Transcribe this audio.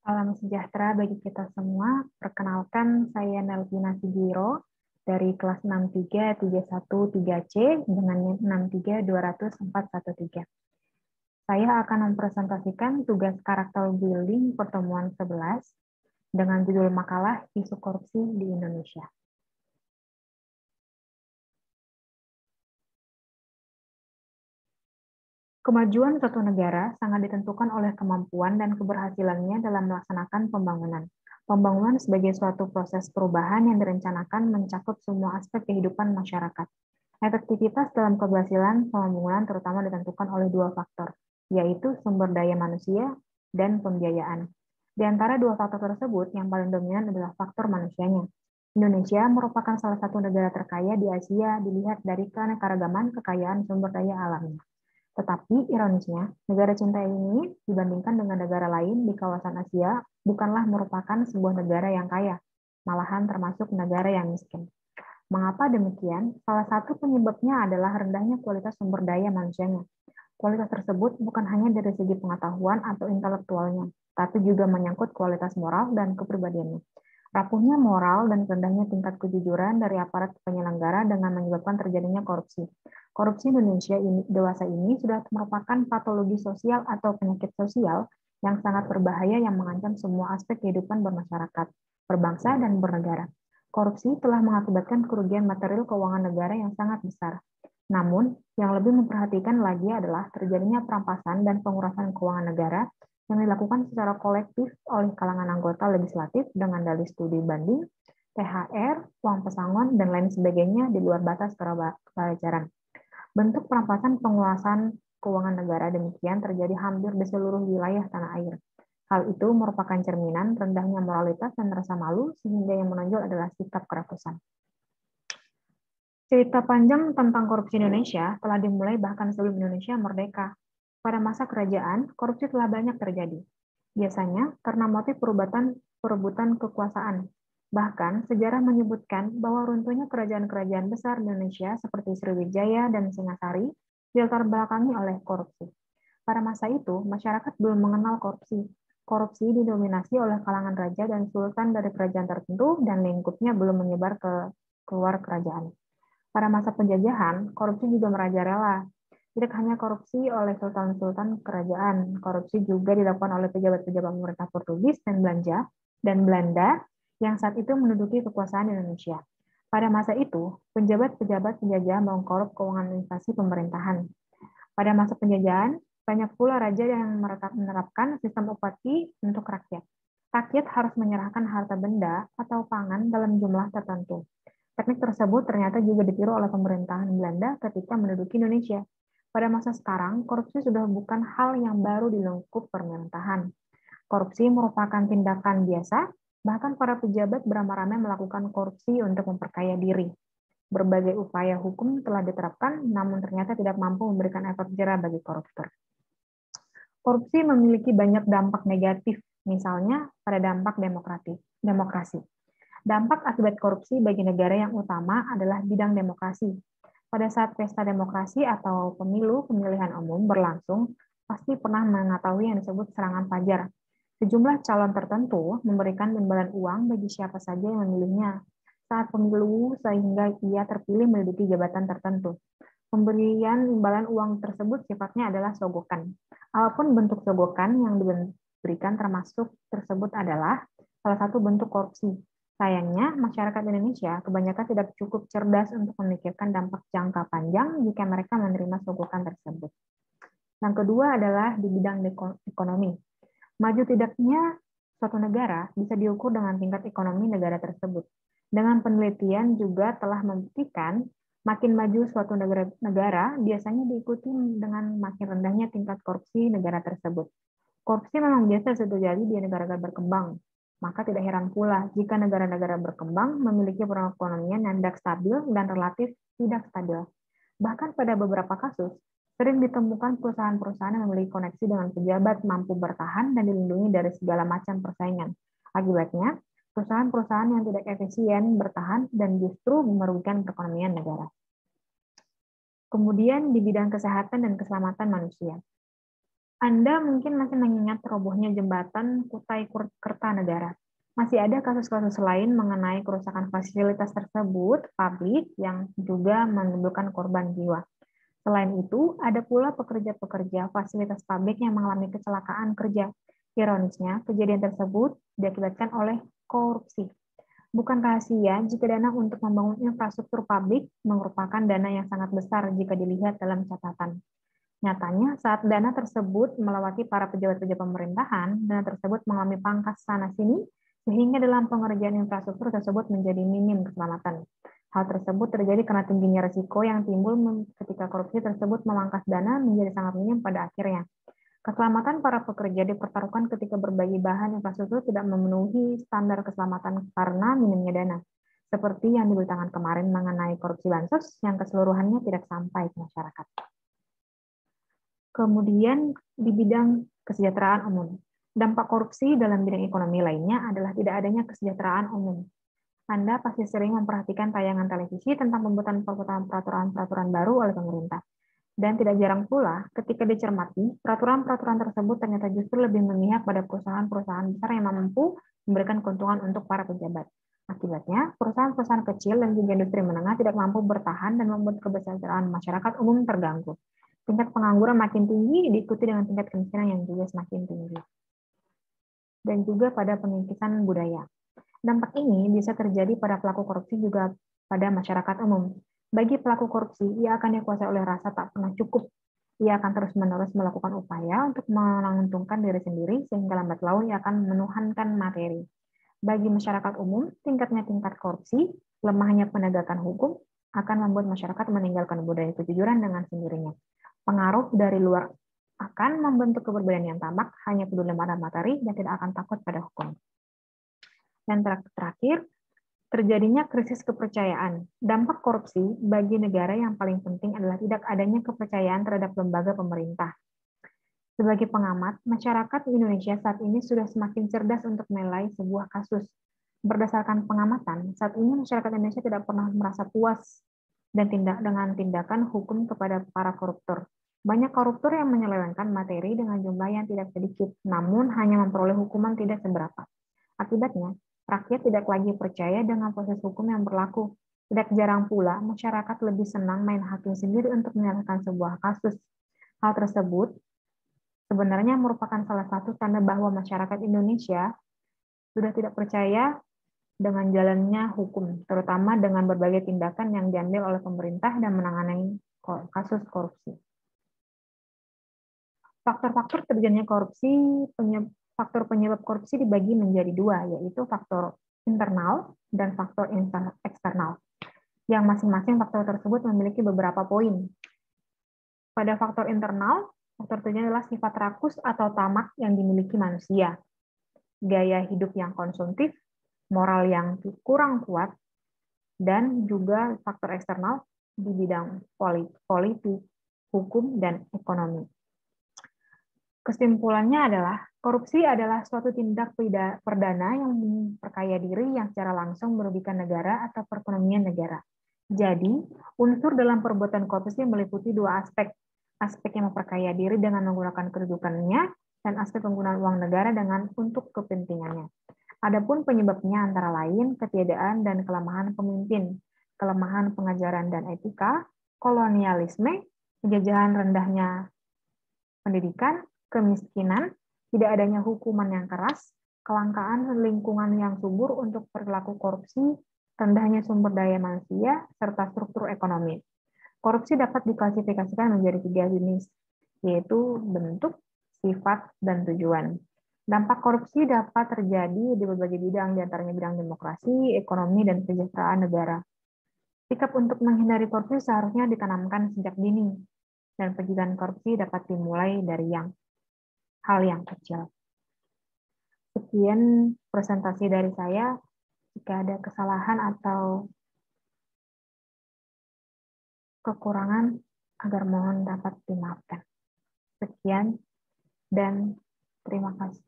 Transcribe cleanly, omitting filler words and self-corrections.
Salam sejahtera bagi kita semua. Perkenalkan, saya Nelvina Sigiro dari kelas 63313C dengan NIM 6320413. Saya akan mempresentasikan tugas karakter building pertemuan 11 dengan judul makalah Isu Korupsi di Indonesia. Kemajuan suatu negara sangat ditentukan oleh kemampuan dan keberhasilannya dalam melaksanakan pembangunan. Pembangunan sebagai suatu proses perubahan yang direncanakan mencakup semua aspek kehidupan masyarakat. Efektivitas dalam keberhasilan pembangunan terutama ditentukan oleh dua faktor, yaitu sumber daya manusia dan pembiayaan. Di antara dua faktor tersebut, yang paling dominan adalah faktor manusianya. Indonesia merupakan salah satu negara terkaya di Asia dilihat dari keanekaragaman kekayaan sumber daya alamnya. Tetapi ironisnya, negara cinta ini dibandingkan dengan negara lain di kawasan Asia bukanlah merupakan sebuah negara yang kaya, malahan termasuk negara yang miskin. Mengapa demikian? Salah satu penyebabnya adalah rendahnya kualitas sumber daya manusianya. Kualitas tersebut bukan hanya dari segi pengetahuan atau intelektualnya, tapi juga menyangkut kualitas moral dan kepribadiannya. Rapuhnya moral dan rendahnya tingkat kejujuran dari aparat penyelenggara dengan menyebabkan terjadinya korupsi. Korupsi Indonesia dewasa ini sudah merupakan patologi sosial atau penyakit sosial yang sangat berbahaya yang mengancam semua aspek kehidupan bermasyarakat, berbangsa, dan bernegara. Korupsi telah mengakibatkan kerugian material keuangan negara yang sangat besar. Namun, yang lebih memperhatikan lagi adalah terjadinya perampasan dan pengurasan keuangan negara yang dilakukan secara kolektif oleh kalangan anggota legislatif dengan dalih studi banding, THR, uang pesangon, dan lain sebagainya di luar batas kewajaran. Bentuk perampasan penguasaan keuangan negara demikian terjadi hampir di seluruh wilayah tanah air. Hal itu merupakan cerminan rendahnya moralitas dan rasa malu, sehingga yang menonjol adalah sikap kerakusan. Cerita panjang tentang korupsi Indonesia telah dimulai bahkan sebelum Indonesia merdeka. Pada masa kerajaan, korupsi telah banyak terjadi. Biasanya karena motif perebutan kekuasaan. Bahkan, sejarah menyebutkan bahwa runtuhnya kerajaan-kerajaan besar di Indonesia seperti Sriwijaya dan Singasari dilatar belakangi oleh korupsi. Pada masa itu, masyarakat belum mengenal korupsi. Korupsi didominasi oleh kalangan raja dan sultan dari kerajaan tertentu dan lingkupnya belum menyebar ke keluar kerajaan. Pada masa penjajahan, korupsi juga merajalela. Tidak hanya korupsi oleh sultan-sultan kerajaan, korupsi juga dilakukan oleh pejabat-pejabat pemerintah Portugis dan Belanda yang saat itu menduduki kekuasaan di Indonesia. Pada masa itu, pejabat-pejabat penjajah mengkorup keuangan invasi pemerintahan. Pada masa penjajahan, banyak pula raja yang menerapkan sistem upati untuk rakyat. Rakyat harus menyerahkan harta benda atau pangan dalam jumlah tertentu. Teknik tersebut ternyata juga ditiru oleh pemerintahan Belanda ketika menduduki Indonesia. Pada masa sekarang, korupsi sudah bukan hal yang baru di lingkup pemerintahan. Korupsi merupakan tindakan biasa, bahkan para pejabat beramai-ramai melakukan korupsi untuk memperkaya diri. Berbagai upaya hukum telah diterapkan, namun ternyata tidak mampu memberikan efek jera bagi koruptor. Korupsi memiliki banyak dampak negatif, misalnya pada dampak demokrasi. Dampak akibat korupsi bagi negara yang utama adalah bidang demokrasi. Pada saat pesta demokrasi atau pemilihan umum berlangsung, pasti pernah mengetahui yang disebut serangan fajar. Sejumlah calon tertentu memberikan imbalan uang bagi siapa saja yang memilihnya saat pemilu sehingga ia terpilih menduduki jabatan tertentu. Pemberian imbalan uang tersebut sifatnya adalah sogokan. Apapun bentuk sogokan yang diberikan termasuk tersebut adalah salah satu bentuk korupsi. Sayangnya, masyarakat Indonesia kebanyakan tidak cukup cerdas untuk memikirkan dampak jangka panjang jika mereka menerima sogokan tersebut. Yang kedua adalah di bidang ekonomi. Maju tidaknya suatu negara bisa diukur dengan tingkat ekonomi negara tersebut. Dengan penelitian juga telah membuktikan makin maju suatu negara biasanya diikuti dengan makin rendahnya tingkat korupsi negara tersebut. Korupsi memang biasa terjadi di negara-negara berkembang. Maka tidak heran pula jika negara-negara berkembang memiliki perekonomian yang tidak stabil dan relatif tidak stabil. Bahkan pada beberapa kasus, sering ditemukan perusahaan-perusahaan yang memiliki koneksi dengan pejabat mampu bertahan dan dilindungi dari segala macam persaingan. Akibatnya, perusahaan-perusahaan yang tidak efisien bertahan dan justru merugikan perekonomian negara. Kemudian di bidang kesehatan dan keselamatan manusia. Anda mungkin masih mengingat robohnya jembatan Kutai Kertanegara. Masih ada kasus-kasus lain mengenai kerusakan fasilitas tersebut, publik, yang juga menimbulkan korban jiwa. Selain itu, ada pula pekerja-pekerja fasilitas publik yang mengalami kecelakaan kerja. Ironisnya, kejadian tersebut diakibatkan oleh korupsi. Bukan rahasia jika dana untuk membangun infrastruktur publik merupakan dana yang sangat besar jika dilihat dalam catatan. Nyatanya, saat dana tersebut melewati para pejabat-pejabat pemerintahan, dana tersebut mengalami pangkas sana-sini, sehingga dalam pengerjaan infrastruktur tersebut menjadi minim keselamatan. Hal tersebut terjadi karena tingginya risiko yang timbul ketika korupsi tersebut memangkas dana menjadi sangat minim pada akhirnya. Keselamatan para pekerja dipertaruhkan ketika berbagai bahan infrastruktur tidak memenuhi standar keselamatan karena minimnya dana. Seperti yang diberitakan kemarin mengenai korupsi bansos yang keseluruhannya tidak sampai ke masyarakat. Kemudian di bidang kesejahteraan umum. Dampak korupsi dalam bidang ekonomi lainnya adalah tidak adanya kesejahteraan umum. Anda pasti sering memperhatikan tayangan televisi tentang pembuatan peraturan-peraturan baru oleh pemerintah. Dan tidak jarang pula, ketika dicermati, peraturan-peraturan tersebut ternyata justru lebih memihak pada perusahaan-perusahaan besar yang mampu memberikan keuntungan untuk para pejabat. Akibatnya, perusahaan-perusahaan kecil dan juga industri menengah tidak mampu bertahan dan membuat kesejahteraan masyarakat umum terganggu. Tingkat pengangguran makin tinggi, diikuti dengan tingkat kemiskinan yang juga semakin tinggi. Dan juga pada pengikisan budaya. Dampak ini bisa terjadi pada pelaku korupsi juga pada masyarakat umum. Bagi pelaku korupsi, ia akan dikuasai oleh rasa tak pernah cukup. Ia akan terus-menerus melakukan upaya untuk menguntungkan diri sendiri, sehingga lambat laun ia akan menuhankan materi. Bagi masyarakat umum, tingkatnya tingkat korupsi, lemahnya penegakan hukum, akan membuat masyarakat meninggalkan budaya kejujuran dengan sendirinya. Pengaruh dari luar akan membentuk kepribadian yang tamak, hanya peduli pada materi, dan tidak akan takut pada hukum. Dan terakhir, terjadinya krisis kepercayaan. Dampak korupsi bagi negara yang paling penting adalah tidak adanya kepercayaan terhadap lembaga pemerintah. Sebagai pengamat, masyarakat Indonesia saat ini sudah semakin cerdas untuk menilai sebuah kasus. Berdasarkan pengamatan, saat ini masyarakat Indonesia tidak pernah merasa puas dengan tindakan hukum kepada para koruptor. Banyak koruptor yang menyelewengkan materi dengan jumlah yang tidak sedikit, namun hanya memperoleh hukuman tidak seberapa. Akibatnya, rakyat tidak lagi percaya dengan proses hukum yang berlaku. Tidak jarang pula, masyarakat lebih senang main hakim sendiri untuk menyelesaikan sebuah kasus. Hal tersebut sebenarnya merupakan salah satu tanda bahwa masyarakat Indonesia sudah tidak percaya dengan jalannya hukum, terutama dengan berbagai tindakan yang diambil oleh pemerintah dan menangani kasus korupsi. Faktor-faktor terjadinya korupsi, faktor penyebab korupsi dibagi menjadi dua, yaitu faktor internal dan faktor eksternal. Yang masing-masing faktor tersebut memiliki beberapa poin. Pada faktor internal, faktor tujuan adalah sifat rakus atau tamak yang dimiliki manusia, gaya hidup yang konsumtif, moral yang kurang kuat, dan juga faktor eksternal di bidang politik, hukum, dan ekonomi. Kesimpulannya adalah, korupsi adalah suatu tindak perdana yang memperkaya diri yang secara langsung merugikan negara atau perekonomian negara. Jadi, unsur dalam perbuatan korupsi meliputi dua aspek. Aspek yang memperkaya diri dengan menggunakan kedudukannya, dan aspek penggunaan uang negara untuk kepentingannya. Adapun penyebabnya antara lain ketiadaan dan kelemahan pemimpin, kelemahan pengajaran dan etika, kolonialisme, penjajahan rendahnya pendidikan, kemiskinan, tidak adanya hukuman yang keras, kelangkaan lingkungan yang subur untuk perilaku korupsi, rendahnya sumber daya manusia, serta struktur ekonomi. Korupsi dapat diklasifikasikan menjadi 3 jenis, yaitu bentuk, sifat, dan tujuan. Dampak korupsi dapat terjadi di berbagai bidang, diantaranya bidang demokrasi, ekonomi, dan kesejahteraan negara. Sikap untuk menghindari korupsi seharusnya ditanamkan sejak dini, dan pencegahan korupsi dapat dimulai dari hal yang kecil. Sekian presentasi dari saya. Jika ada kesalahan atau kekurangan, agar mohon dapat dimaafkan. Sekian dan terima kasih.